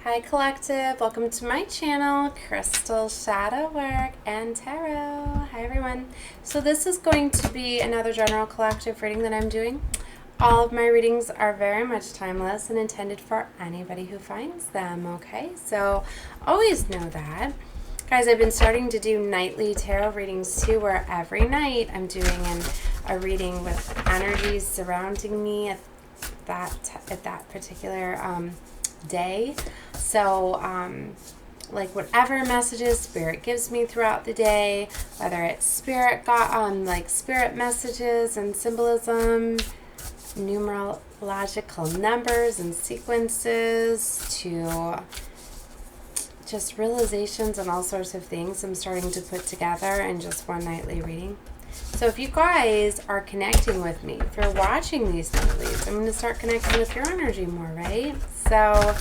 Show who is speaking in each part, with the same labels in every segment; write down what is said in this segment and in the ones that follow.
Speaker 1: Hi Collective, welcome to my channel, Crystal Shadow Work and Tarot. Hi everyone. So this is going to be another general collective reading that I'm doing. All of my readings are very much timeless and intended for anybody who finds them, okay? So always know that. Guys, I've been starting to do nightly tarot readings too, where every night I'm doing a reading with energies surrounding me at that particular day. So like whatever messages spirit gives me throughout the day, whether it's spirit messages and symbolism, numerological numbers and sequences, to just realizations and all sorts of things I'm starting to put together in just one nightly reading. So if you guys are connecting with me, if you're watching these nightlies, I'm going to start connecting with your energy more, right? So,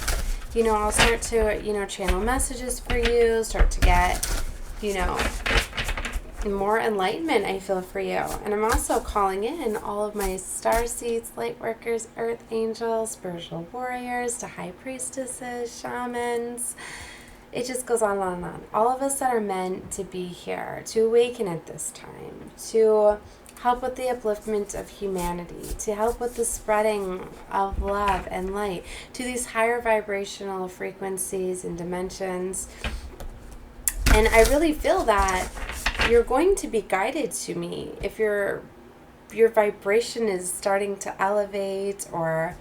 Speaker 1: I'll start to, channel messages for you, start to get, more enlightenment, I feel, for you. And I'm also calling in all of my starseeds, lightworkers, earthangels, spiritual warriors, to high priestesses, shamans. It just goes on and on and on. All of us that are meant to be here, to awaken at this time, to help with the upliftment of humanity, to help with the spreading of love and light to these higher vibrational frequencies and dimensions. And I really feel that you're going to be guided to me if your vibration is starting to elevate, or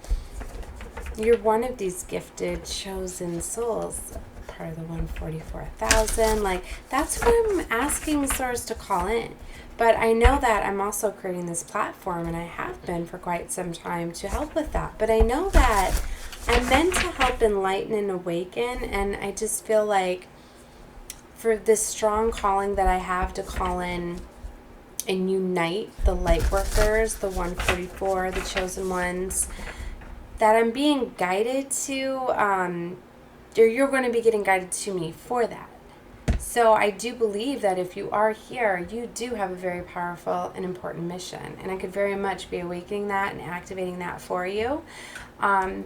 Speaker 1: you're one of these gifted, chosen souls, part of the 144,000. Like, that's what I'm asking Source to call in. But I know that I'm also creating this platform, and I have been for quite some time, to help with that. But I know that I'm meant to help enlighten and awaken, and I just feel like for this strong calling that I have to call in and unite the Lightworkers, the 144, the chosen ones, that I'm being guided to, or you're going to be getting guided to me for that. So I do believe that if you are here, you do have a very powerful and important mission. And I could very much be awakening that and activating that for you.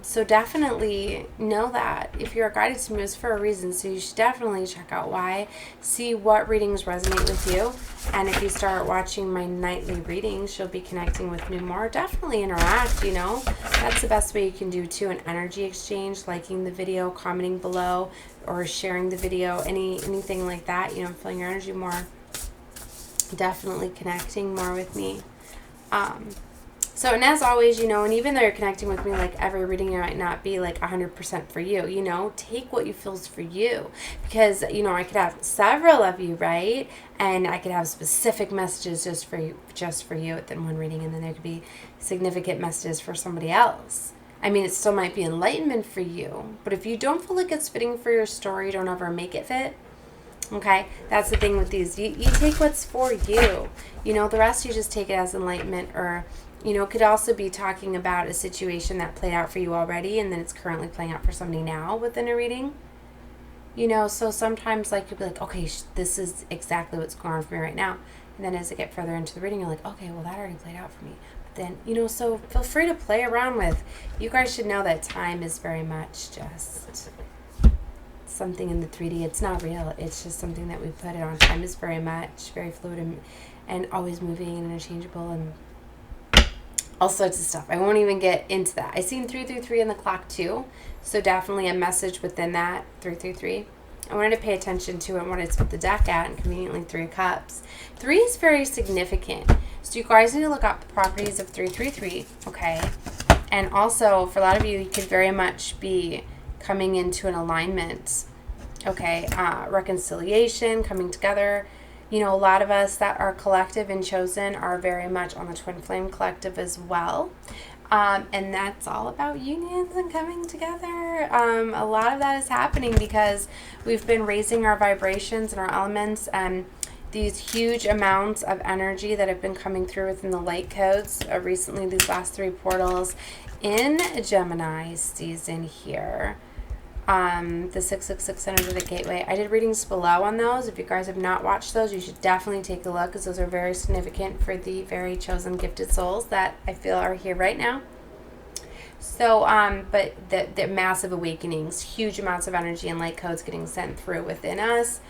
Speaker 1: So definitely know that if you're guided to me, it's for a reason. So you should definitely check out why, see what readings resonate with you. And if you start watching my nightly readings, you'll be connecting with me more. Definitely interact, That's the best way you can do too, an energy exchange, liking the video, commenting below, or sharing the video, anything like that, feeling your energy more, definitely connecting more with me. So, and as always, and even though you're connecting with me, like, every reading might not be like 100% for you, take what you feels for you, because, I could have several of you, right? And I could have specific messages just for you within one reading, and then there could be significant messages for somebody else. I mean, it still might be enlightenment for you, but if you don't feel like it's fitting for your story, don't ever make it fit. Okay, that's the thing with these. You take what's for you. The rest you just take it as enlightenment, or it could also be talking about a situation that played out for you already, and then it's currently playing out for somebody now within a reading. So sometimes, like, you'll be like, okay, this is exactly what's going on for me right now. And then as I get further into the reading, you're like, okay, well, that already played out for me. But then, so feel free to play around with. You guys should know that time is very much just something in the 3D. It's not real. It's just something that we put it on. Time is very fluid and always moving and interchangeable and all sorts of stuff. I won't even get into that. I seen 333 in the clock too, so definitely a message within that 333. I wanted to pay attention to it and what it's with the deck at, and conveniently 3 of Cups. 3 is very significant, so you guys need to look up the properties of 333, okay? And also, for a lot of you, you could very much be coming into an alignment, okay? Reconciliation, coming together. A lot of us that are collective and chosen are very much on the Twin Flame Collective as well. And that's all about unions and coming together. A lot of that is happening because we've been raising our vibrations and our elements, and these huge amounts of energy that have been coming through within the light codes recently, these last 3 portals in Gemini season here. The 666 Energetic Gateway. I did readings below on those. If you guys have not watched those, you should definitely take a look, because those are very significant for the very chosen gifted souls that I feel are here right now. So, but the massive awakenings, huge amounts of energy and light codes getting sent through within us,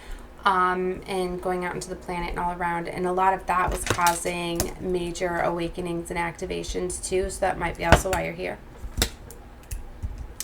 Speaker 1: and going out into the planet and all around. And a lot of that was causing major awakenings and activations too. So that might be also why you're here.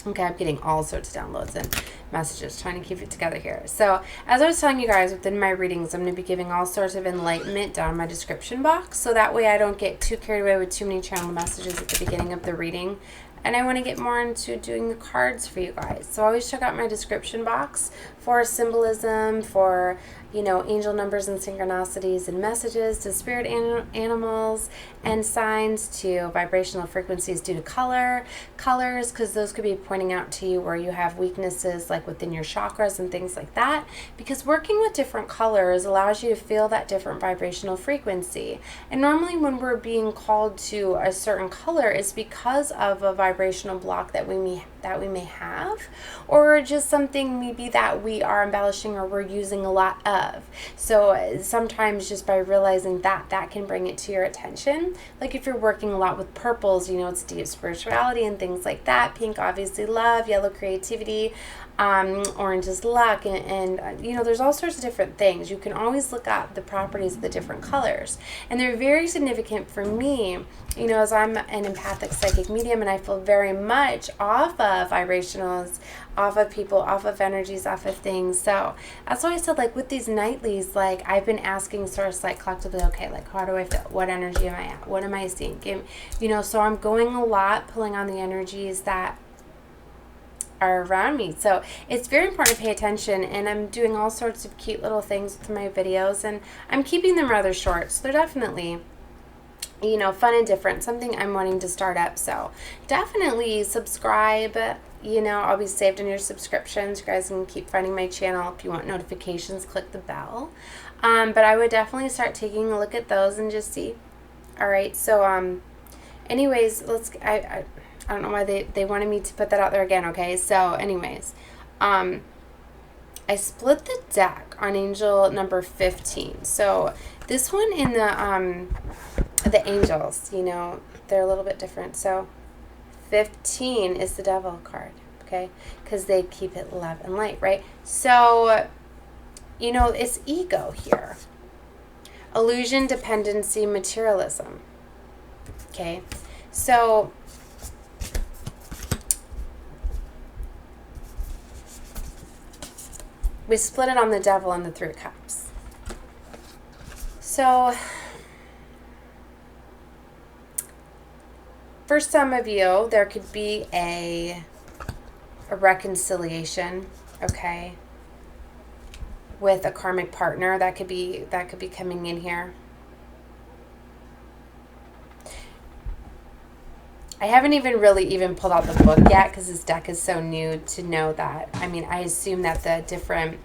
Speaker 1: Okay, I'm getting all sorts of downloads and messages, trying to keep it together here. So, as I was telling you guys, within my readings, I'm going to be giving all sorts of enlightenment down in my description box. So that way I don't get too carried away with too many channel messages at the beginning of the reading. And I want to get more into doing the cards for you guys. So always check out my description box for symbolism, for, you know, angel numbers and synchronicities and messages, to spirit animals and signs, to vibrational frequencies due to colors, because those could be pointing out to you where you have weaknesses, like within your chakras and things like that. Because working with different colors allows you to feel that different vibrational frequency. And normally when we're being called to a certain color, it's because of a vibrational block that we may have, or just something maybe that we are embellishing or we're using a lot of. So sometimes just by realizing that, that can bring it to your attention. Like if you're working a lot with purples, you know, it's deep spirituality and things like that. Pink, obviously love. Yellow, creativity. Orange is luck, and you know, there's all sorts of different things. You can always look up the properties of the different colors, and they're very significant for me, you know, as I'm an empathic psychic medium, and I feel very much off of vibrationals, off of people, off of energies, off of things. So that's why I said, like with these nightlies, like I've been asking Source, like collectively, okay, like how do I feel? What energy am I at? What am I seeing? You know, so I'm going a lot, pulling on the energies that are around me. So it's very important to pay attention, and I'm doing all sorts of cute little things with my videos, and I'm keeping them rather short, so they're definitely, you know, fun and different, something I'm wanting to start up. So definitely subscribe. You know, I'll be saved in your subscriptions. You guys can keep finding my channel. If you want notifications, click the bell. But I would definitely start taking a look at those and just see. All right, so anyways, I don't know why they wanted me to put that out there again, okay? So anyways, I split the deck on angel number 15. So this one in the angels, you know, they're a little bit different. So 15 is the devil card, okay? Because they keep it love and light, right? So, you know, it's ego here. Illusion, dependency, materialism, okay? So we split it on the devil and the Three of Cups. So for some of you, there could be a reconciliation, okay, with a karmic partner. That could be coming in here. I haven't even pulled out the book yet because this deck is so new to know that. I mean, I assume that the different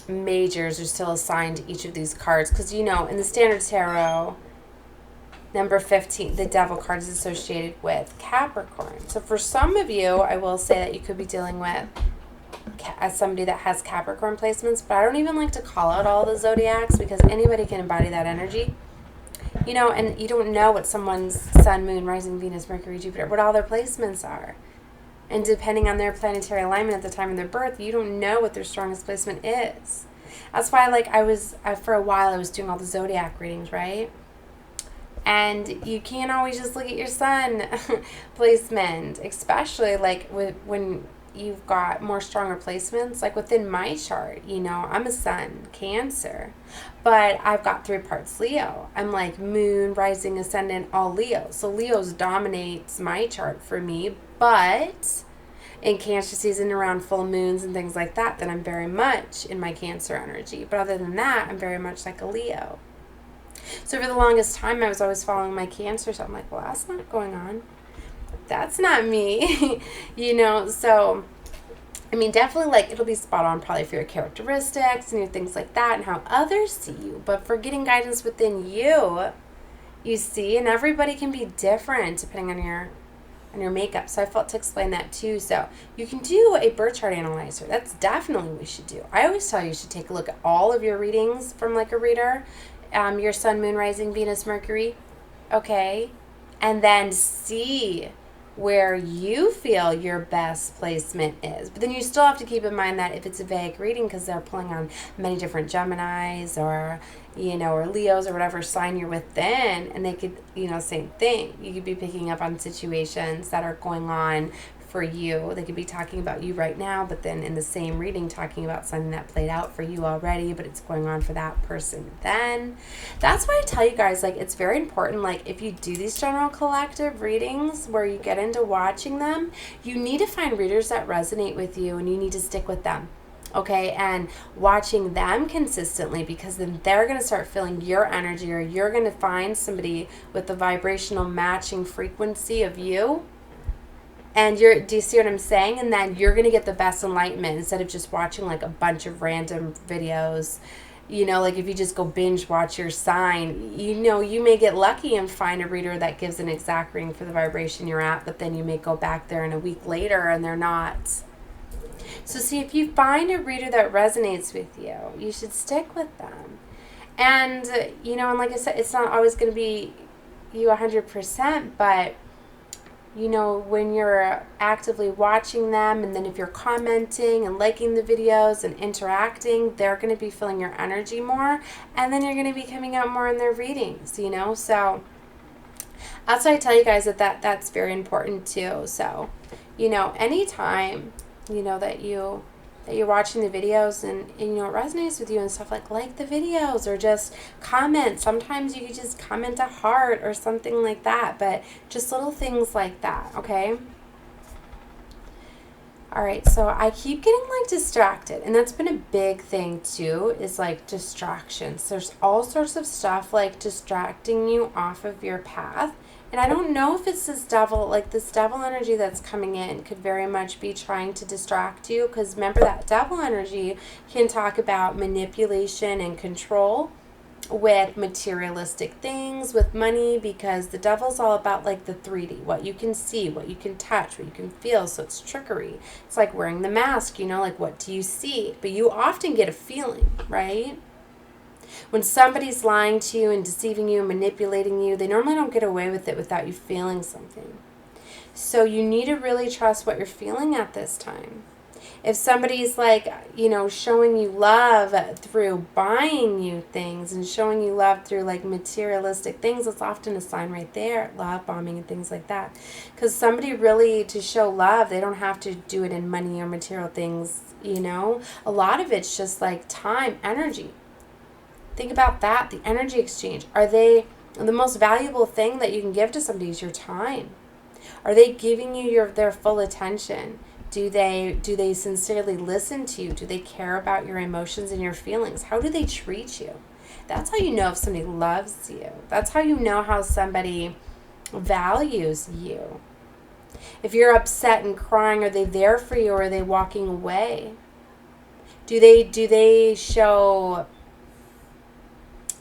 Speaker 1: majors are still assigned to each of these cards, because, you know, in the Standard Tarot, number 15, the devil card is associated with Capricorn. So for some of you, I will say that you could be dealing with as somebody that has Capricorn placements, but I don't even like to call out all the zodiacs because anybody can embody that energy. You know, and you don't know what someone's sun, moon, rising, Venus, Mercury, Jupiter, what all their placements are. And depending on their planetary alignment at the time of their birth, you don't know what their strongest placement is. That's why, like, for a while, I was doing all the zodiac readings, right? And you can't always just look at your sun placement, especially, like, when you've got more stronger placements. Like within my chart, you know, I'm a sun Cancer, but I've got 3 parts Leo. I'm like moon, rising, ascendant, all Leo. So Leo's dominates my chart for me, but in Cancer season around full moons and things like that, then I'm very much in my Cancer energy. But other than that, I'm very much like a Leo. So for the longest time, I was always following my Cancer, so I'm like, well, that's not going on. That's not me, you know. So I mean, definitely, like, it'll be spot on probably for your characteristics and your things like that and how others see you. But for getting guidance within you, you see, and everybody can be different depending on your makeup. So I felt to explain that too. So you can do a birth chart analyzer. That's definitely what you should do. I always tell you should take a look at all of your readings from like a reader. Your sun, moon, rising, Venus, Mercury. Okay. and then see where you feel your best placement is. But then you still have to keep in mind that if it's a vague reading, because they're pulling on many different Geminis or, you know, or Leos or whatever sign you're within, and they could, you know, same thing. You could be picking up on situations that are going on for you. They could be talking about you right now, but then in the same reading talking about something that played out for you already, but it's going on for that person then. That's why I tell you guys, like, it's very important, like, if you do these general collective readings where you get into watching them, you need to find readers that resonate with you, and you need to stick with them. Okay, and watching them consistently, because then they're going to start feeling your energy, or you're going to find somebody with the vibrational matching frequency of you. And do you see what I'm saying? And then you're going to get the best enlightenment instead of just watching like a bunch of random videos. You know, like if you just go binge watch your sign, you know, you may get lucky and find a reader that gives an exact reading for the vibration you're at, but then you may go back there in a week later and they're not. So see, if you find a reader that resonates with you, you should stick with them. And, you know, and like I said, it's not always going to be you 100%, but you know, when you're actively watching them, and then if you're commenting and liking the videos and interacting, they're going to be feeling your energy more, and then you're going to be coming out more in their readings, you know. So that's why I tell you guys that's very important too. So, you know, anytime, you know, that you're watching the videos and you know it resonates with you and stuff, like the videos, or just comment. Sometimes you could just comment a heart or something like that, but just little things like that. Okay, all right, so I keep getting like distracted, and that's been a big thing too, is like distractions. There's all sorts of stuff like distracting you off of your path. And I don't know if it's this devil, like this devil energy that's coming in could very much be trying to distract you, because remember that devil energy can talk about manipulation and control with materialistic things, with money, because the devil's all about like the 3D, what you can see, what you can touch, what you can feel. So it's trickery. It's like wearing the mask, you know, like what do you see? But you often get a feeling, right? When somebody's lying to you and deceiving you and manipulating you, they normally don't get away with it without you feeling something. So you need to really trust what you're feeling at this time. If somebody's like, you know, showing you love through buying you things and showing you love through like materialistic things, it's often a sign right there, love bombing and things like that. Because somebody really, to show love, they don't have to do it in money or material things, you know. A lot of it's just like time, energy. Think about that, the energy exchange. Are they, the most valuable thing that you can give to somebody is your time. Are they giving you their full attention? Do they sincerely listen to you? Do they care about your emotions and your feelings? How do they treat you? That's how you know if somebody loves you. That's how you know how somebody values you. If you're upset and crying, are they there for you, or are they walking away? Do they show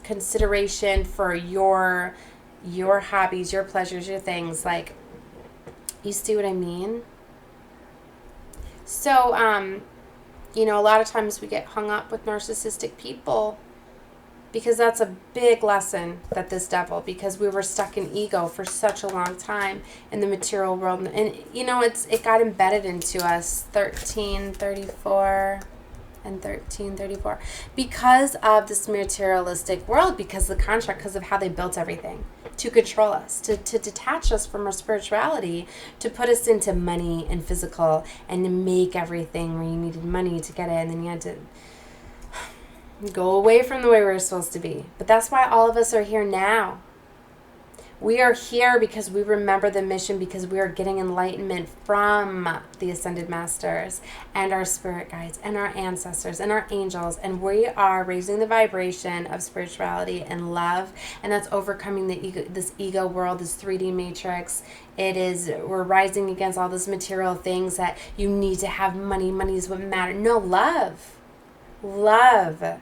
Speaker 1: consideration for your hobbies, your pleasures, your things? Like, you see what I mean? So, you know, a lot of times we get hung up with narcissistic people because that's a big lesson that this devil, because we were stuck in ego for such a long time in the material world. And, you know, it got embedded into us, 1334 and 1334, because of this materialistic world, because of the contract, because of how they built everything to control us, to detach us from our spirituality, to put us into money and physical, and to make everything where you needed money to get it, and then you had to go away from the way we were supposed to be. But that's why all of us are here now. We are here because we remember the mission, because we are getting enlightenment from the Ascended Masters and our spirit guides and our ancestors and our angels. And we are raising the vibration of spirituality and love. And that's overcoming the ego, this ego world, this 3D matrix. We're rising against all those material things that you need to have money. Money is what matters. No, love. Love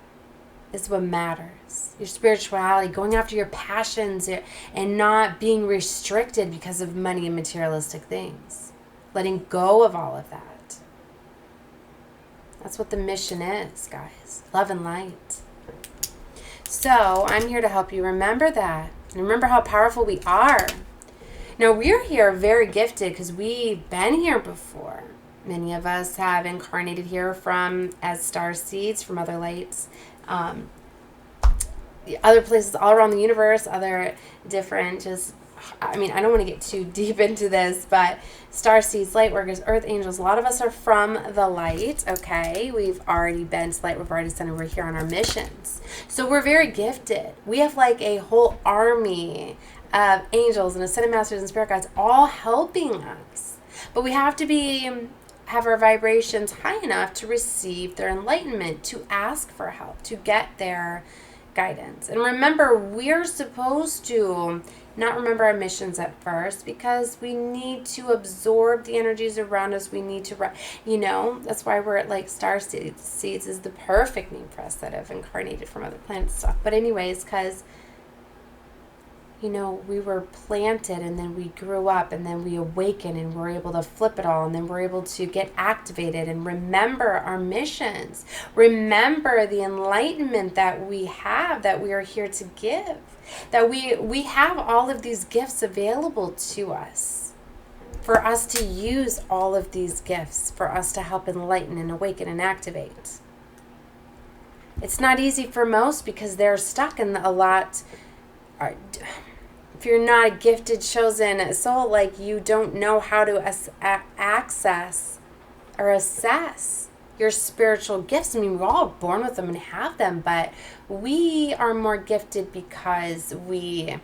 Speaker 1: is what matters. Your spirituality, going after your passions, and not being restricted because of money and materialistic things. Letting go of all of that. That's what the mission is, guys. Love and light. So I'm here to help you remember that. And remember how powerful we are. Now, we're here very gifted because we've been here before. Many of us have incarnated here as star seeds from other lights, other places all around the universe, other different I don't want to get too deep into this, but star seeds, light workers, earth angels, a lot of us are from the light, okay? We've already been to light, we've already sent, and we're here on our missions. So we're very gifted. We have like a whole army of angels and ascended masters and spirit guides all helping us. But we have to have our vibrations high enough to receive their enlightenment, to ask for help, to get their guidance. And remember, we're supposed to not remember our missions at first because we need to absorb the energies around us. We need to, that's why we're at like star seeds. Seeds is the perfect name for us that have incarnated from other planets and stuff. But anyways, because we were planted and then we grew up and then we awaken and we're able to flip it all and then we're able to get activated and remember our missions. Remember the enlightenment that we have, that we are here to give. That we have all of these gifts available to us. For us to use all of these gifts, for us to help enlighten and awaken and activate. It's not easy for most because they're stuck in a lot. If you're not a gifted, chosen soul, like you don't know how to access or assess your spiritual gifts. We're all born with them and have them, but we are more gifted because we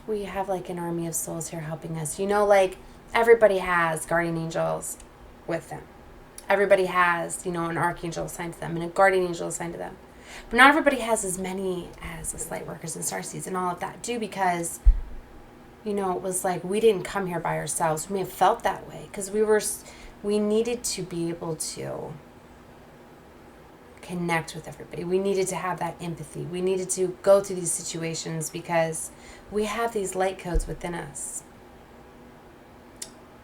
Speaker 1: have like an army of souls here helping us. Like everybody has guardian angels with them. Everybody has, an archangel assigned to them and a guardian angel assigned to them. But not everybody has as many as us light workers and starseeds and all of that do, because, it was like we didn't come here by ourselves. We may have felt that way because we needed to be able to connect with everybody. We needed to have that empathy. We needed to go through these situations because we have these light codes within us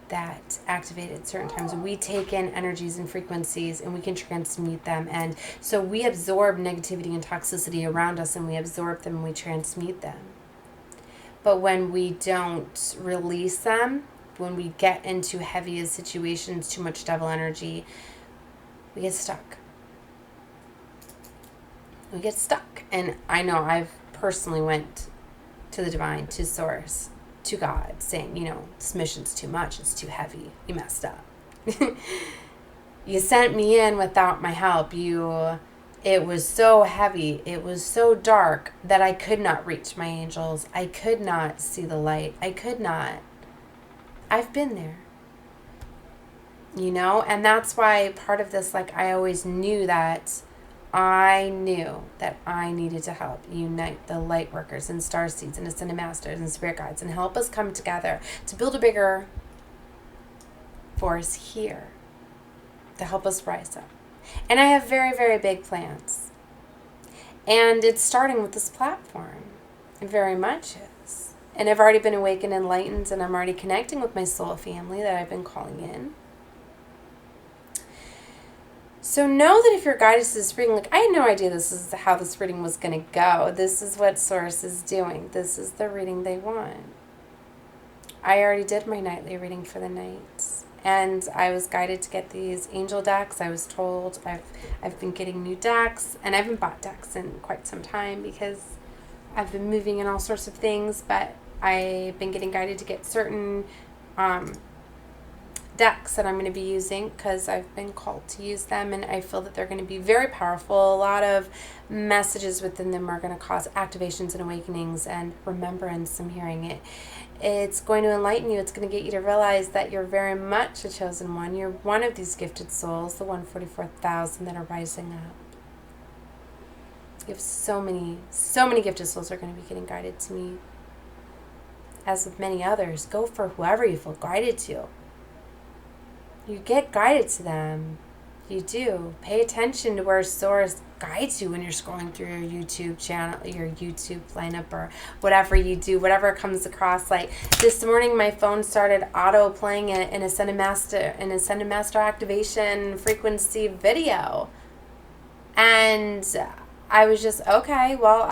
Speaker 1: that activate at certain times. We take in energies and frequencies and we can transmute them. And so we absorb negativity and toxicity around us and we absorb them and we transmute them. But when we don't release them, when we get into heavy situations, too much devil energy, we get stuck. We get stuck. And I know I've personally went to the divine, to source, to God, saying, this mission's too much, it's too heavy, you messed up. You sent me in without my help. It was so heavy, it was so dark that I could not reach my angels. I could not see the light. I could not. I've been there. And that's why part of this, like, I always knew that I needed to help unite the light workers and star seeds and ascended masters and spirit guides and help us come together to build a bigger force here to help us rise up. And I have very, very big plans. And it's starting with this platform. It very much is. And I've already been awakened, enlightened, and I'm already connecting with my soul family that I've been calling in. So know that if you're guided to this reading, like, I had no idea this is how this reading was going to go. This is what Source is doing. This is the reading they want. I already did my nightly reading for the night. And I was guided to get these angel decks. I was told I've been getting new decks. And I haven't bought decks in quite some time because I've been moving and all sorts of things. But I've been getting guided to get certain decks that I'm going to be using because I've been called to use them, and I feel that they're going to be very powerful. A lot of messages within them are going to cause activations and awakenings and remembrance. I'm hearing it. It's going to enlighten you. It's going to get you to realize that you're very much a chosen one. You're one of these gifted souls, the 144,000 that are rising up. You have so many gifted souls are going to be getting guided to me. As with many others, go for whoever you feel guided to. You get guided to them. You do. Pay attention to where Source guides you when you're scrolling through your YouTube channel, your YouTube lineup, or whatever you do, whatever comes across. Like this morning, my phone started auto playing an Ascended Master activation frequency video. And I was just, okay, well,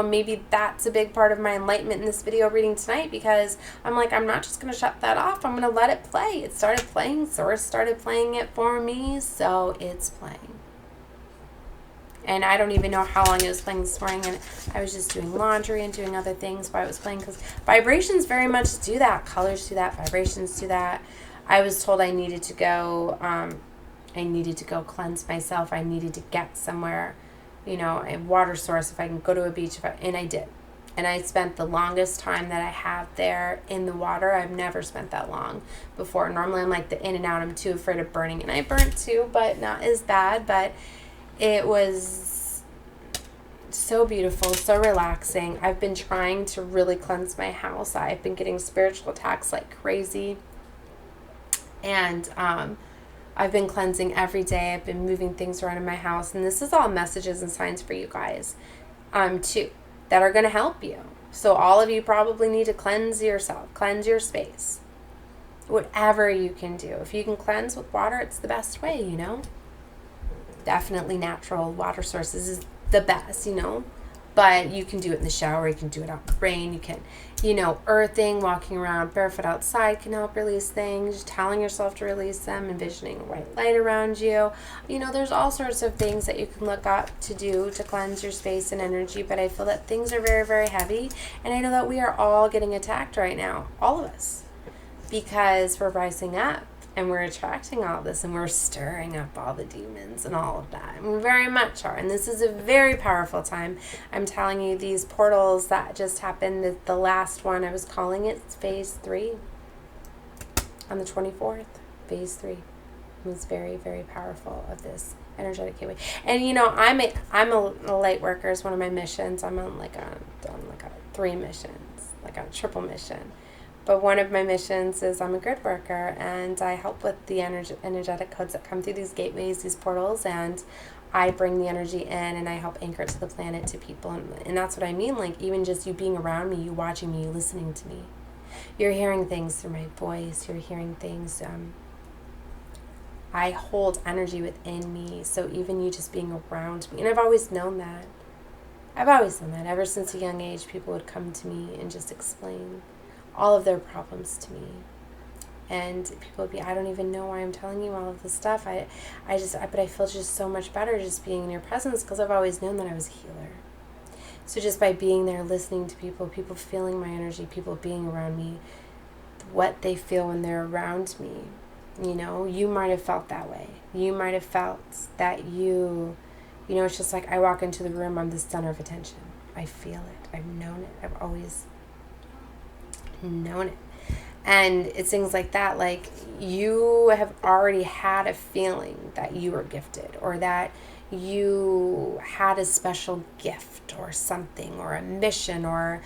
Speaker 1: maybe that's a big part of my enlightenment in this video reading tonight, because I'm like, I'm not just going to shut that off. I'm going to let it play. It started playing. Source started playing it for me, so it's playing. And I don't even know how long it was playing this morning, and I was just doing laundry and doing other things while it was playing, because vibrations very much do that. Colors do that. Vibrations do that. I was told I needed to go cleanse myself. I needed to get somewhere, a water source, if I can go to a beach, and I did. And I spent the longest time that I have there in the water. I've never spent that long before. Normally I'm like the in and out. I'm too afraid of burning, and I burnt too, but not as bad. But it was so beautiful, so relaxing. I've been trying to really cleanse my house. I've been getting spiritual attacks like crazy. And I've been cleansing every day. I've been moving things around in my house. And this is all messages and signs for you guys, too, that are going to help you. So all of you probably need to cleanse yourself, cleanse your space. Whatever you can do. If you can cleanse with water, it's the best way, Definitely natural water sources is the best, But you can do it in the shower. You can do it out in the rain. You can, earthing, walking around barefoot outside can help release things. Telling yourself to release them, envisioning a white light around you. There's all sorts of things that you can look up to do to cleanse your space and energy. But I feel that things are very, very heavy. And I know that we are all getting attacked right now. All of us. Because we're rising up. And we're attracting all this, and we're stirring up all the demons and all of that. And we very much are. And this is a very powerful time. I'm telling you, these portals that just happened, the last one, I was calling it phase 3 on the 24th. Phase 3 was very, very powerful of this energetic gateway. And I'm a light worker. It's one of my missions. I'm on like a 3 missions, like a triple mission. But one of my missions is I'm a grid worker, and I help with the energetic codes that come through these gateways, these portals, and I bring the energy in, and I help anchor it to the planet, to people. And that's what I mean, like even just you being around me, you watching me, you listening to me. You're hearing things through my voice. You're hearing things. I hold energy within me, so even you just being around me. And I've always known that. Ever since a young age, people would come to me and just explain all of their problems to me, and people would be, I don't even know why I'm telling you all of this stuff. But I feel just so much better just being in your presence, because I've always known that I was a healer. So just by being there, listening to people feeling my energy, people being around me, what they feel when they're around me, you might have felt that way. You might have felt that it's just like I walk into the room, I'm the center of attention. I feel it. I've known it. I've always known it. And it's things like that, like you have already had a feeling that you were gifted, or that you had a special gift or something, or a mission, or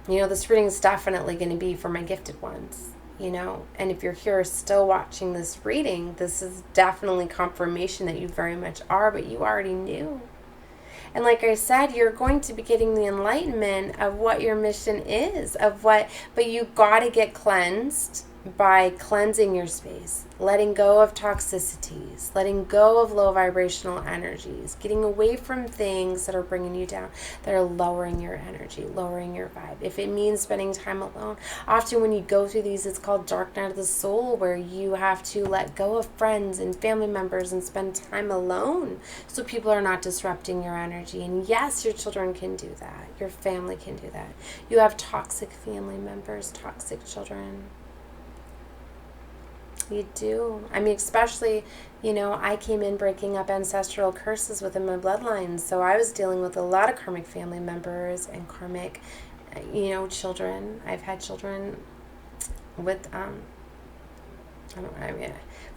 Speaker 1: this reading is definitely going to be for my gifted ones, and if you're here still watching this reading, this is definitely confirmation that you very much are, but you already knew. And like I said, you're going to be getting the enlightenment of what your mission is, but you got to get cleansed by cleansing your space, letting go of toxicities, letting go of low vibrational energies, getting away from things that are bringing you down, that are lowering your energy, lowering your vibe. If it means spending time alone, often when you go through these, it's called dark night of the soul, where you have to let go of friends and family members and spend time alone so people are not disrupting your energy. And yes, your children can do that. Your family can do that. You have toxic family members, toxic children. You do. I mean, especially, I came in breaking up ancestral curses within my bloodline. So I was dealing with a lot of karmic family members and karmic, children. I've had children with,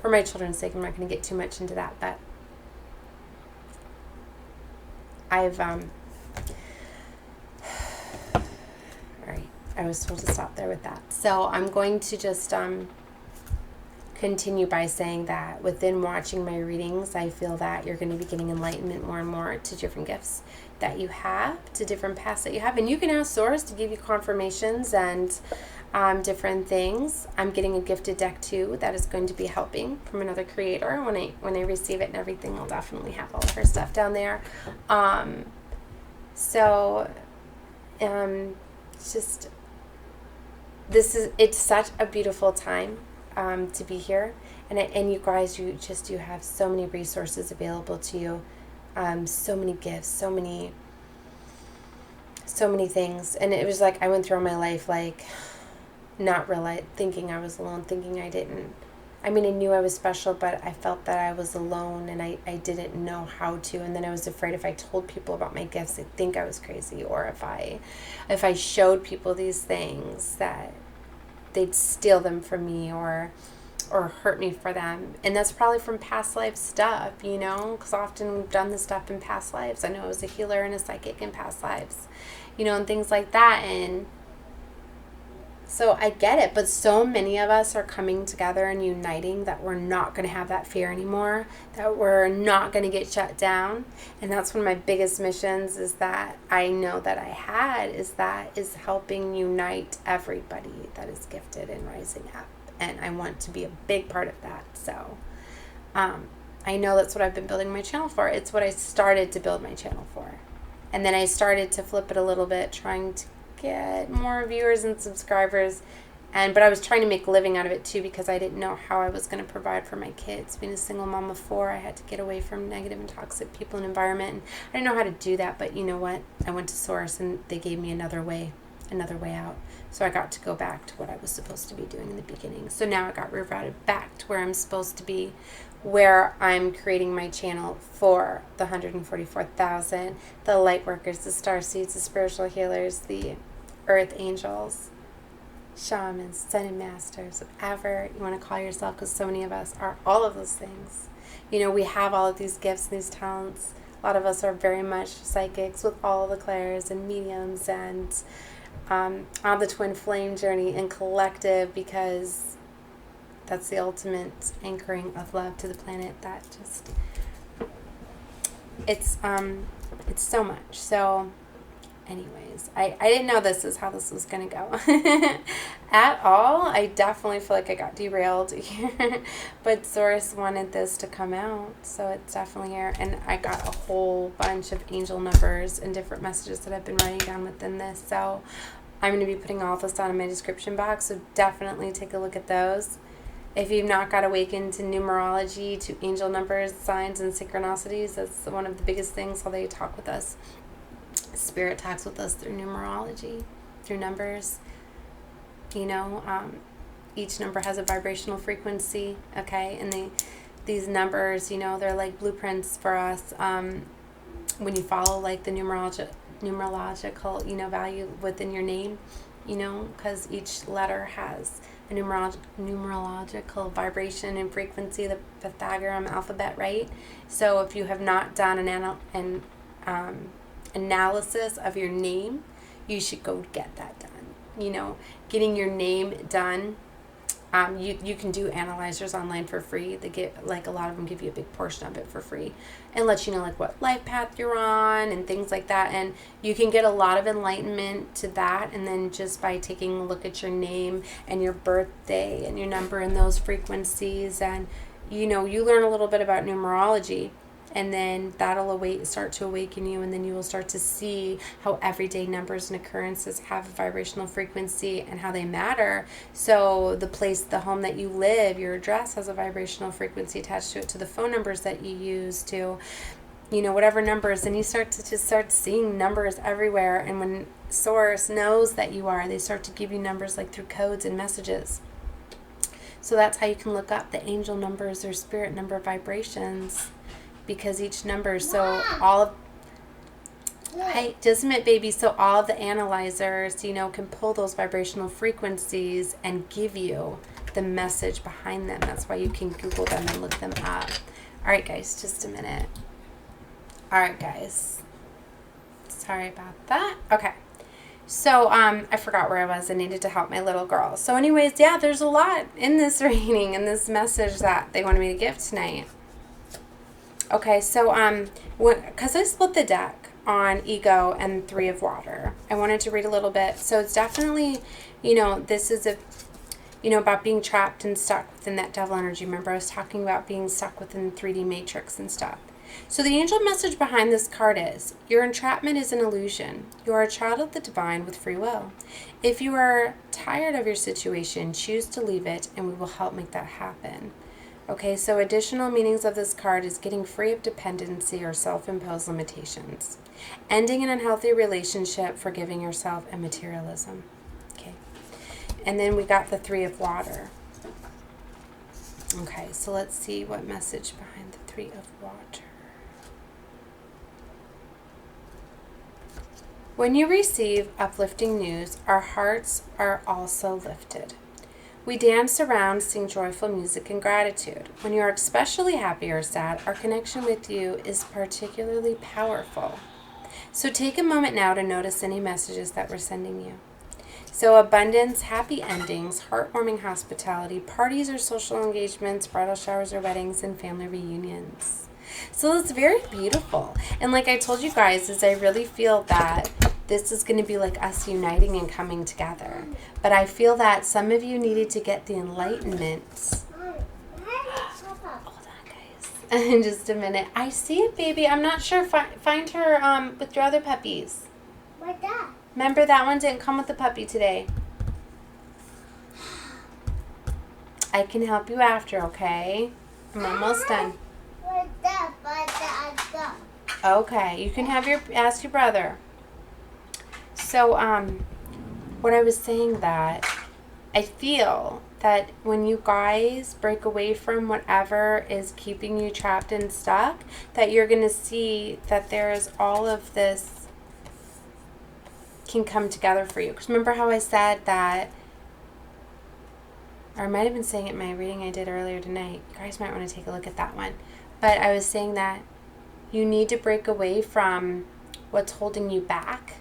Speaker 1: for my children's sake, I'm not going to get too much into that, but I've, all right, I was told to stop there with that. So I'm going to just, continue by saying that within watching my readings, I feel that you're going to be getting enlightenment more and more to different gifts that you have, to different paths that you have. And you can ask Source to give you confirmations and different things. I'm getting a gifted deck too that is going to be helping from another creator. When I receive it and everything, I'll definitely have all of her stuff down there. Just it's such a beautiful time to be here, and you guys, you have so many resources available to you, so many gifts, so many things. And it was like I went through my life like not thinking I was alone, thinking I didn't. I mean, I knew I was special, but I felt that I was alone, and I didn't know how to. And then I was afraid if I told people about my gifts, they'd think I was crazy, or if I showed people these things, that they'd steal them from me or hurt me for them. And that's probably from past life stuff, because often we've done this stuff in past lives. I know I was a healer and a psychic in past lives, and things like that. And so I get it, but so many of us are coming together and uniting that we're not going to have that fear anymore, that we're not going to get shut down. And that's one of my biggest missions is that I know that I had, is helping unite everybody that is gifted and rising up. And I want to be a big part of that. So I know that's what I've been building my channel for. It's what I started to build my channel for. And then I started to flip it a little bit, trying to get more viewers and subscribers, but I was trying to make a living out of it too, because I didn't know how I was going to provide for my kids. Being a single mom of 4, I had to get away from negative and toxic people and environment, and I didn't know how to do that. But you know what, I went to Source and they gave me another way out, so I got to go back to what I was supposed to be doing in the beginning. So now I got rerouted back to where I'm supposed to be, where I'm creating my channel for the 144,000, the Lightworkers, the Starseeds, the spiritual healers, the Earthangels, shamans, sun and masters, whatever you want to call yourself, because so many of us are all of those things. We have all of these gifts and these talents. A lot of us are very much psychics with all the clairs and mediums, and on the twin flame journey and collective, because that's the ultimate anchoring of love to the planet. That just, it's so much. So anyways, I didn't know this is how this was going to go at all. I definitely feel like I got derailed here, but Source wanted this to come out, so it's definitely here. And I got a whole bunch of angel numbers and different messages that I've been writing down within this, so I'm going to be putting all this down in my description box, so definitely take a look at those. If you've not got Awakened to numerology, to angel numbers, signs, and synchronicities, that's one of the biggest things, how they talk with us. Spirit talks with us through numerology, through numbers. Each number has a vibrational frequency, okay? And these numbers, they're like blueprints for us. When you follow like the numerological, value within your name, because each letter has a numerological vibration and frequency, the Pythagorean alphabet, right? So if you have not done an analysis of your name, you should go get that done. Getting your name done, you can do analyzers online for free. They get, like, a lot of them give you a big portion of it for free and let you know like what life path you're on and things like that. And you can get a lot of enlightenment to that, and then just by taking a look at your name and your birthday and your number and those frequencies, and you learn a little bit about numerology. And then that'll start to awaken you, and then you will start to see how everyday numbers and occurrences have a vibrational frequency and how they matter. So the home that you live, your address has a vibrational frequency attached to it, to the phone numbers that you use, to, whatever numbers. And you start seeing numbers everywhere. And when Source knows that you are, they start to give you numbers like through codes and messages. So that's how you can look up the angel numbers or spirit number vibrations. Because each number, so all of, hey, just a minute, baby. So all of the analyzers, can pull those vibrational frequencies and give you the message behind them. That's why you can Google them and look them up. All right, guys, just a minute. All right, guys. Sorry about that. Okay. So, I forgot where I was. I needed to help my little girl. So anyways, yeah, there's a lot in this reading and this message that they wanted me to give tonight. Okay, so, because I split the deck, on ego and 3 of water. I wanted to read a little bit. So it's definitely, this is about being trapped and stuck within that devil energy. Remember, I was talking about being stuck within the 3D matrix and stuff. So the angel message behind this card is, your entrapment is an illusion. You are a child of the divine with free will. If you are tired of your situation, choose to leave it, and we will help make that happen. Okay, so additional meanings of this card is getting free of dependency or self-imposed limitations, ending an unhealthy relationship, forgiving yourself, and materialism. Okay, and then we got the 3 of water. Okay, so let's see what message behind the 3 of water. When you receive uplifting news, our hearts are also lifted. We dance around, sing joyful music and gratitude. When you are especially happy or sad, our connection with you is particularly powerful. So take a moment now to notice any messages that we're sending you. So abundance, happy endings, heartwarming hospitality, parties or social engagements, bridal showers or weddings, and family reunions. So it's very beautiful. And like I told you guys, is I really feel that this is going to be like us uniting and coming together. But I feel that some of you needed to get the enlightenment. Hold on, guys. In just a minute. I see it, baby. I'm not sure. Find her with your other puppies.
Speaker 2: What's that?
Speaker 1: Remember, that one didn't come with the puppy today. I can help you after, okay? I'm almost done.
Speaker 2: What's that?
Speaker 1: Okay, you can ask your brother. So, what I was saying that I feel that when you guys break away from whatever is keeping you trapped and stuck, that you're going to see that there is all of this can come together for you. Because remember how I said that, or I might have been saying it in my reading I did earlier tonight. You guys might want to take a look at that one. But I was saying that you need to break away from what's holding you back,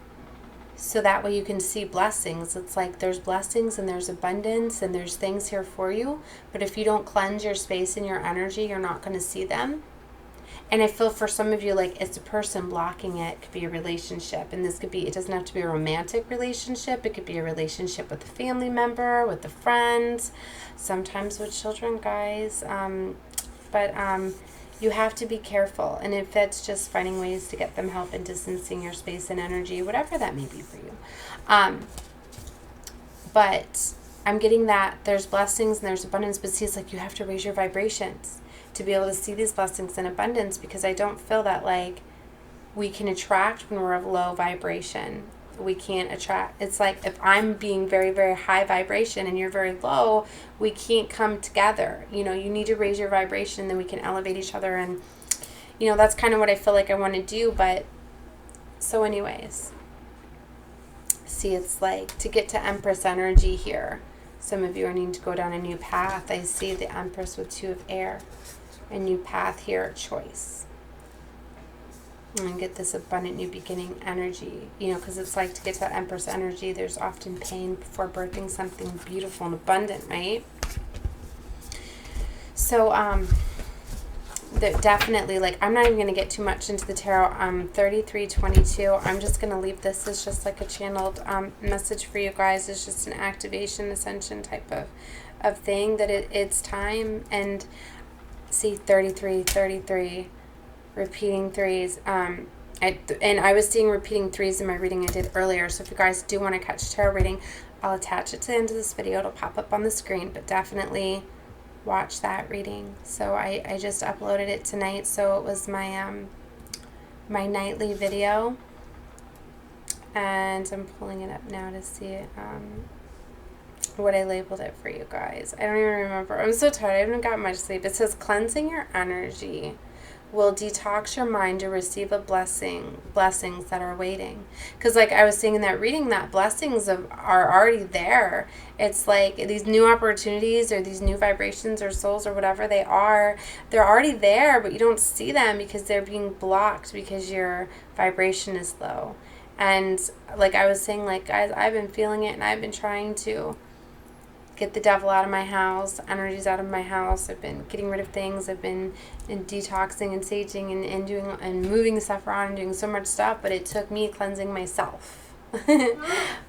Speaker 1: so that way you can see blessings. It's like there's blessings and there's abundance and there's things here for you. But if you don't cleanse your space and your energy, you're not going to see them. And I feel for some of you like it's a person blocking it. It could be a relationship. And this could be, it doesn't have to be a romantic relationship. It could be a relationship with a family member, with a friend, sometimes with children, guys. But you have to be careful. And if it's just finding ways to get them help and distancing your space and energy, whatever that may be for you. But I'm getting that there's blessings and there's abundance, but see, it's like you have to raise your vibrations to be able to see these blessings and abundance, because I don't feel that like we can attract when we're of low vibration. We can't attract. It's like if I'm being very, very high vibration and you're very low, we can't come together. You need to raise your vibration, then we can elevate each other. And, that's kind of what I feel like I want to do. But so anyways, see, it's like to get to Empress energy here. Some of you are needing to go down a new path. I see the Empress with 2 of air. A new path here, choice. And get this abundant new beginning energy, because it's like to get to that Empress energy, there's often pain before birthing something beautiful and abundant, right? So, definitely, like, I'm not even going to get too much into the tarot. 3322, I'm just going to leave this as just like a channeled message for you guys. It's just an activation, ascension type of thing, that it's time. And see, 33, repeating 3s. And I was seeing repeating 3s in my reading I did earlier. So if you guys do want to catch a tarot reading, I'll attach it to the end of this video. It'll pop up on the screen, but definitely watch that reading. So I just uploaded it tonight. So it was my my nightly video, and I'm pulling it up now to see what I labeled it for you guys. I don't even remember. I'm so tired. I haven't got much sleep. It says cleansing your energy will detox your mind to receive blessings that are waiting. Because like I was saying in that reading, that blessings are already there. It's like these new opportunities or these new vibrations or souls or whatever they are, they're already there, but you don't see them because they're being blocked because your vibration is low. And like I was saying, like guys, I've been feeling it, and I've been trying to get the devil out of my house, energies out of my house. I've been getting rid of things. I've been in detoxing and saging and doing and moving stuff around and doing so much stuff, but it took me cleansing myself.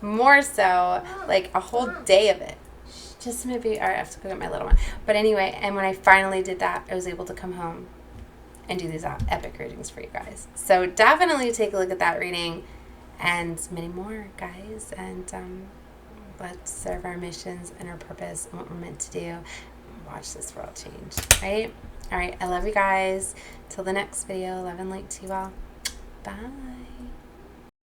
Speaker 1: More so, like a whole day of it. Just maybe, I have to go get my little one. But anyway, and when I finally did that, I was able to come home and do these epic readings for you guys. So definitely take a look at that reading and many more, guys. And let's serve our missions and our purpose and what we're meant to do. Watch this world change, right? All right, I love you guys. Till the next video, love and light to you all. Bye.